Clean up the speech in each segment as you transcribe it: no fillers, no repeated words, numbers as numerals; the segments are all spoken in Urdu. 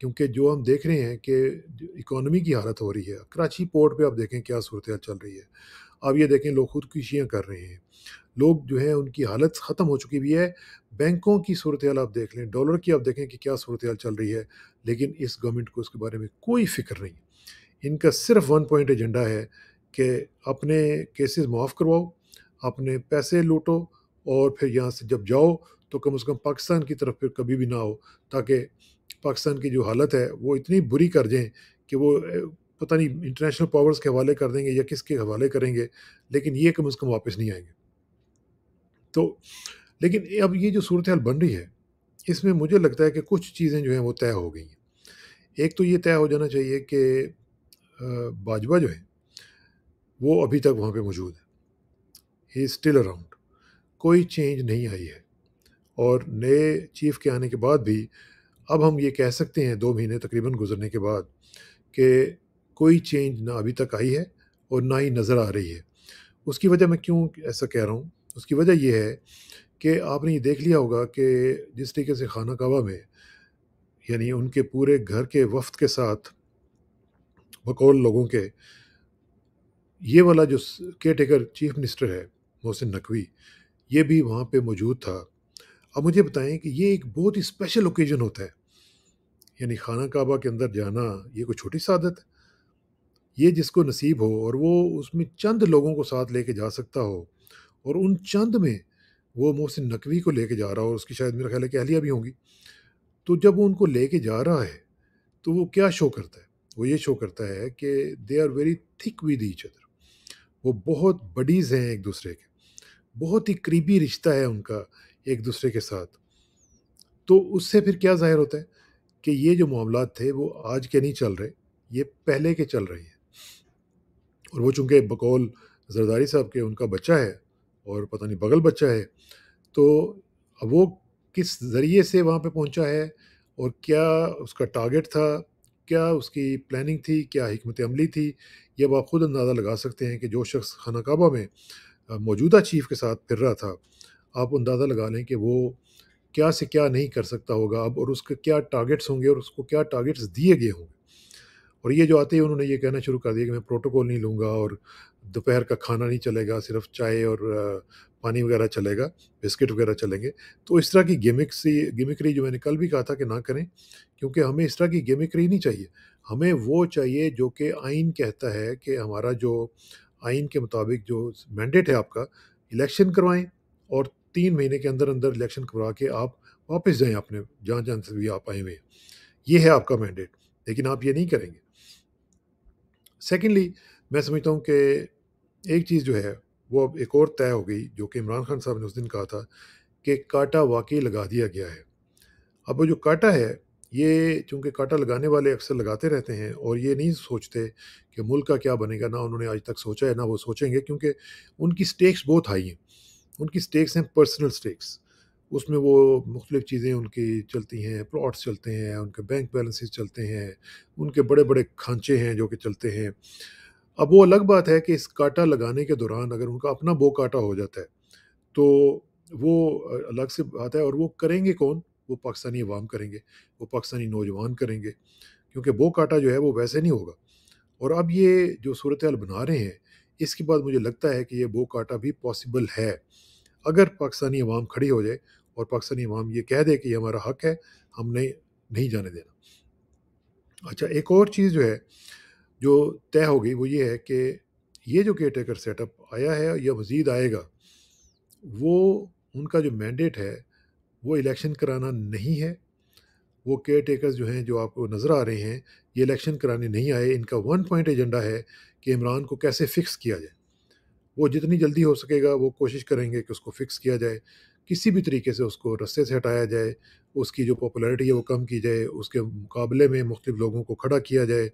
کیونکہ جو ہم دیکھ رہے ہیں کہ اکانومی کی حالت ہو رہی ہے، کراچی پورٹ پہ آپ دیکھیں کیا صورتحال چل رہی ہے، آپ یہ دیکھیں لوگ خودکشیاں کر رہے ہیں، لوگ جو ہیں ان کی حالت ختم ہو چکی ہوئی ہے، بینکوں کی صورتحال آپ دیکھ لیں، ڈالر کی آپ دیکھیں کہ کیا صورتحال چل رہی ہے، لیکن اس گورنمنٹ کو اس کے بارے میں کوئی فکر نہیں۔ ان کا صرف ون پوائنٹ ایجنڈا ہے کہ اپنے کیسز معاف کرواؤ، اپنے پیسے لوٹو، اور پھر یہاں سے جب جاؤ تو کم از کم پاکستان کی طرف پھر کبھی بھی نہ ہو، تاکہ پاکستان کی جو حالت ہے وہ اتنی بری کر دیں کہ وہ پتہ نہیں انٹرنیشنل پاورز کے حوالے کر دیں گے یا کس کے حوالے کریں گے، لیکن یہ کم از کم واپس نہیں آئیں گے۔ تو لیکن اب یہ جو صورتحال بن رہی ہے، اس میں مجھے لگتا ہے کہ کچھ چیزیں جو ہیں وہ طے ہو گئی ہیں۔ ایک تو یہ طے ہو جانا چاہیے کہ باجوہ جو ہیں وہ ابھی تک وہاں پہ موجود ہے، ہی از اسٹل اراؤنڈ، کوئی چینج نہیں آئی ہے، اور نئے چیف کے آنے کے بعد بھی اب ہم یہ کہہ سکتے ہیں 2 مہینے تقریباً گزرنے کے بعد کہ کوئی چینج نہ ابھی تک آئی ہے اور نہ ہی نظر آ رہی ہے۔ اس کی وجہ میں کیوں ایسا کہہ رہا ہوں، اس کی وجہ یہ ہے کہ آپ نے یہ دیکھ لیا ہوگا کہ جس طریقے سے خانہ کعبہ میں یعنی ان کے پورے گھر کے وفد کے ساتھ بقول لوگوں کے یہ والا جو کیئر ٹیکر چیف منسٹر ہے محسن نقوی، یہ بھی وہاں پہ موجود تھا۔ اب مجھے بتائیں کہ یہ ایک بہت ہی اسپیشل اوکیزن ہوتا ہے، یعنی خانہ کعبہ کے اندر جانا یہ کوئی چھوٹی سعادت ہے؟ یہ جس کو نصیب ہو اور وہ اس میں چند لوگوں کو ساتھ لے کے جا سکتا ہو، اور ان چند میں وہ محسن نقوی کو لے کے جا رہا ہو، اور اس کی شاید میرا خیال ہے کہ اہلیہ بھی ہوں گی، تو جب وہ ان کو لے کے جا رہا ہے تو وہ کیا شو کرتا ہے؟ وہ یہ شو کرتا ہے کہ دے آر ویری تھک ود ایچ ادر، وہ بہت بڈیز ہیں ایک دوسرے کے، بہت ہی قریبی رشتہ ہے ان کا ایک دوسرے کے ساتھ۔ تو اس سے پھر کیا ظاہر ہوتا ہے کہ یہ جو معاملات تھے وہ آج کے نہیں چل رہے، یہ پہلے کے چل رہے ہیں، اور وہ چونکہ بقول زرداری صاحب کے ان کا بچہ ہے اور پتہ نہیں بغل بچہ ہے، تو اب وہ کس ذریعے سے وہاں پہ پہنچا ہے اور کیا اس کا ٹارگٹ تھا، کیا اس کی پلاننگ تھی، کیا حکمت عملی تھی، یہ اب آپ خود اندازہ لگا سکتے ہیں کہ جو شخص خانہ کعبہ میں موجودہ چیف کے ساتھ پھر رہا تھا، آپ اندازہ لگا لیں کہ وہ کیا سے کیا نہیں کر سکتا ہوگا اب، اور اس کے کیا ٹارگٹس ہوں گے اور اس کو کیا ٹارگٹس دیے گئے ہوں گے۔ اور یہ جو آتے ہی انہوں نے یہ کہنا شروع کر دیا کہ میں پروٹوکول نہیں لوں گا اور دوپہر کا کھانا نہیں چلے گا، صرف چائے اور پانی وغیرہ چلے گا، بسکٹ وغیرہ چلیں گے۔ تو اس طرح کی گیمکری جو میں نے کل بھی کہا تھا کہ نہ کریں، کیونکہ ہمیں اس طرح کی گیمکری نہیں چاہیے، ہمیں وہ چاہیے جو کہ آئین کہتا ہے کہ ہمارا جو آئین کے مطابق جو مینڈیٹ ہے آپ کا، الیکشن کروائیں، اور 3 مہینے کے اندر اندر الیکشن کروا کے آپ واپس جائیں اپنے جہاں سے بھی آپ آئے ہوئے ہیں، یہ ہے آپ کا مینڈیٹ، لیکن آپ یہ نہیں کریں گے۔ سیکنڈلی میں سمجھتا ہوں کہ ایک چیز جو ہے وہ اب ایک اور طے ہو گئی، جو کہ عمران خان صاحب نے اس دن کہا تھا کہ کاٹا واقعی لگا دیا گیا ہے۔ اب وہ جو کاٹا ہے، یہ چونکہ کاٹا لگانے والے اکثر لگاتے رہتے ہیں اور یہ نہیں سوچتے کہ ملک کا کیا بنے گا، نہ انہوں نے آج تک سوچا ہے نہ وہ سوچیں گے، کیونکہ ان کی سٹیکس بہت ہائی ہیں، ان کی سٹیکس ہیں پرسنل سٹیکس، اس میں وہ مختلف چیزیں ان کی چلتی ہیں، پلاٹس چلتے ہیں، ان کے بینک بیلنسز چلتے ہیں، ان کے بڑے بڑے کھانچے ہیں جو کہ چلتے ہیں۔ اب وہ الگ بات ہے کہ اس کاٹا لگانے کے دوران اگر ان کا اپنا بو کاٹا ہو جاتا ہے تو وہ الگ سے بات ہے، اور وہ کریں گے کون؟ وہ پاکستانی عوام کریں گے، وہ پاکستانی نوجوان کریں گے، کیونکہ بو کاٹا جو ہے وہ ویسے نہیں ہوگا۔ اور اب یہ جو صورتحال بنا رہے ہیں، اس کے بعد مجھے لگتا ہے کہ یہ بو کاٹا بھی پاسبل ہے، اگر پاکستانی عوام کھڑی ہو جائے اور پاکستانی عوام یہ کہہ دے کہ یہ ہمارا حق ہے، ہم نے نہیں جانے دینا۔ اچھا، ایک اور چیز جو ہے جو طے ہو گئی وہ یہ ہے کہ یہ جو کیئر ٹیکر سیٹ اپ آیا ہے یا مزید آئے گا، وہ ان کا جو مینڈیٹ ہے وہ الیکشن کرانا نہیں ہے۔ وہ کیئر ٹیکرز جو ہیں جو آپ کو نظر آ رہے ہیں، یہ الیکشن کرانے نہیں آئے، ان کا ون پوائنٹ ایجنڈا ہے کہ عمران کو کیسے فکس کیا جائے۔ وہ جتنی جلدی ہو سکے گا وہ کوشش کریں گے کہ اس کو فکس کیا جائے، کسی بھی طریقے سے اس کو رستے سے ہٹایا جائے، اس کی جو پاپولیرٹی ہے وہ کم کی جائے، اس کے مقابلے میں مختلف لوگوں کو کھڑا کیا جائے،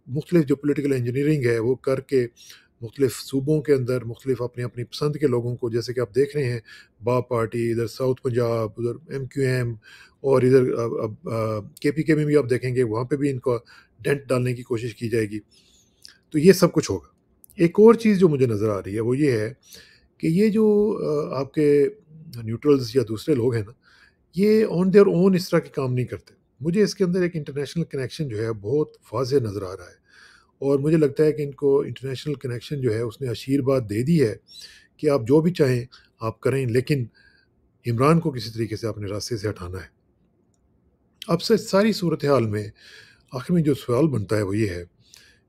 مختلف جو پولیٹیکل انجینئرنگ ہے وہ کر کے مختلف صوبوں کے اندر مختلف اپنی اپنی پسند کے لوگوں کو، جیسے کہ آپ دیکھ رہے ہیں باب پارٹی ادھر ساؤتھ پنجاب، ادھر MQM، اور ادھر KPK میں بھی آپ دیکھیں گے وہاں پہ بھی ان کو ڈینٹ ڈالنے کی کوشش کی جائے گی۔ تو یہ سب کچھ ہوگا۔ ایک اور چیز جو مجھے نظر آ رہی ہے وہ یہ ہے کہ یہ جو آپ کے نیوٹرلز یا دوسرے لوگ ہیں نا، یہ آن دیئر اون اس طرح کے کام نہیں کرتے۔ مجھے اس کے اندر ایک انٹرنیشنل کنیکشن جو ہے بہت واضح نظر آ رہا ہے، اور مجھے لگتا ہے کہ ان کو انٹرنیشنل کنیکشن جو ہے اس نے آشیرواد دے دی ہے کہ آپ جو بھی چاہیں آپ کریں، لیکن عمران کو کسی طریقے سے اپنے راستے سے ہٹانا ہے۔ اب سے ساری صورتحال میں آخر میں جو سوال بنتا ہے وہ یہ ہے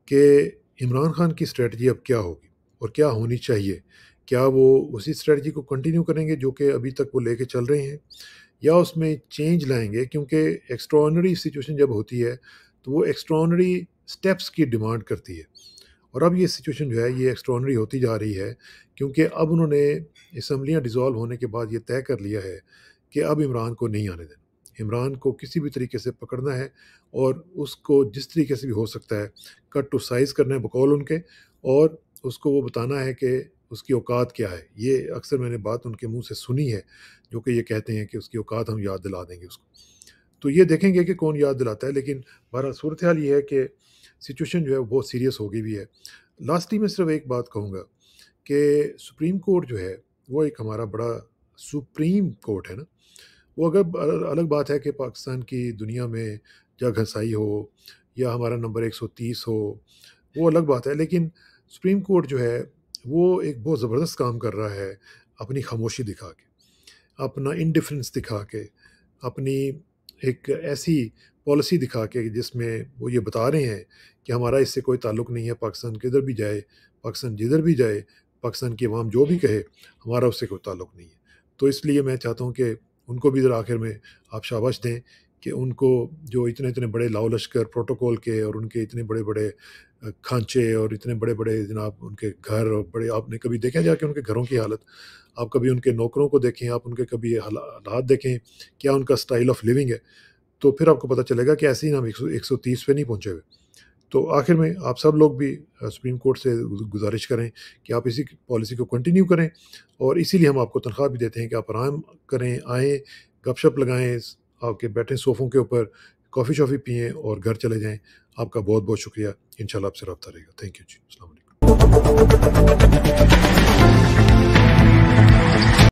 کہ عمران خان کی اسٹریٹجی اب کیا ہوگی اور کیا ہونی چاہیے؟ کیا وہ اسی اسٹریٹجی کو کنٹینیو کریں گے جو کہ ابھی تک وہ لے کے چل رہے ہیں، یا اس میں چینج لائیں گے؟ کیونکہ ایکسٹراآرڈنری سچویشن جب ہوتی ہے تو وہ ایکسٹراآرڈنری اسٹیپس کی ڈیمانڈ کرتی ہے، اور اب یہ سچویشن جو ہے یہ ایکسٹراآرڈنری ہوتی جا رہی ہے، کیونکہ اب انہوں نے اسمبلیاں ڈیزالو ہونے کے بعد یہ طے کر لیا ہے کہ اب عمران کو نہیں آنے دینا، عمران کو کسی بھی طریقے سے پکڑنا ہے، اور اس کو جس طریقے سے بھی ہو سکتا ہے کٹ ٹو سائز کرنا ہے بقول ان کے، اور اس کو وہ بتانا ہے کہ اس کی اوقات کیا ہے۔ یہ اکثر میں نے بات ان کے منہ سے سنی ہے، جو کہ یہ کہتے ہیں کہ اس کی اوقات ہم یاد دلا دیں گے اس کو۔ تو یہ دیکھیں گے کہ کون یاد دلاتا ہے، لیکن بہرحال صورتحال یہ ہے کہ سچویشن جو ہے وہ بہت سیریس ہو گئی بھی ہے۔ لاسٹلی میں صرف ایک بات کہوں گا کہ سپریم کورٹ جو ہے وہ ایک ہمارا بڑا سپریم کورٹ ہے نا، وہ اگر الگ بات ہے کہ پاکستان کی دنیا میں جگ ہنسائی ہو یا ہمارا نمبر 130 ہو، وہ الگ بات ہے، لیکن سپریم کورٹ جو ہے وہ ایک بہت زبردست کام کر رہا ہے، اپنی خاموشی دکھا کے، اپنا انڈیفرنس دکھا کے، اپنی ایک ایسی پالیسی دکھا کے جس میں وہ یہ بتا رہے ہیں کہ ہمارا اس سے کوئی تعلق نہیں ہے، پاکستان کدھر بھی جائے، پاکستان جدھر بھی جائے، پاکستان کی عوام جو بھی کہے، ہمارا اس سے کوئی تعلق نہیں ہے۔ تو اس لیے میں چاہتا ہوں کہ ان کو بھی ذرا آخر میں آپ شاباش دیں کہ ان کو جو اتنے اتنے بڑے لاؤ لشکر پروٹوکول کے، اور ان کے اتنے بڑے بڑے کھانچے، اور اتنے بڑے بڑے جناب ان کے گھر، اور بڑے، آپ نے کبھی دیکھا جا کے ان کے گھروں کی حالت، آپ کبھی ان کے نوکروں کو دیکھیں، آپ ان کے کبھی حالات دیکھیں کیا ان کا سٹائل آف لیونگ ہے، تو پھر آپ کو پتہ چلے گا کہ ایسے ہی ہم 130 پہ نہیں پہنچے ہوئے۔ تو آخر میں آپ سب لوگ بھی سپریم کورٹ سے گزارش کریں کہ آپ اسی پالیسی کو کنٹینیو کریں، اور اسی لیے ہم آپ کو تنخواہ بھی دیتے ہیں کہ آپ آرام کریں، آئیں، گپ شپ لگائیں، آپ کے بیٹھیں صوفوں کے اوپر، کافی شافی پئیں اور گھر چلے جائیں۔ آپ کا بہت بہت شکریہ، انشاءاللہ آپ سے رابطہ رہے گا۔ تھینک یو جی، السلام علیکم۔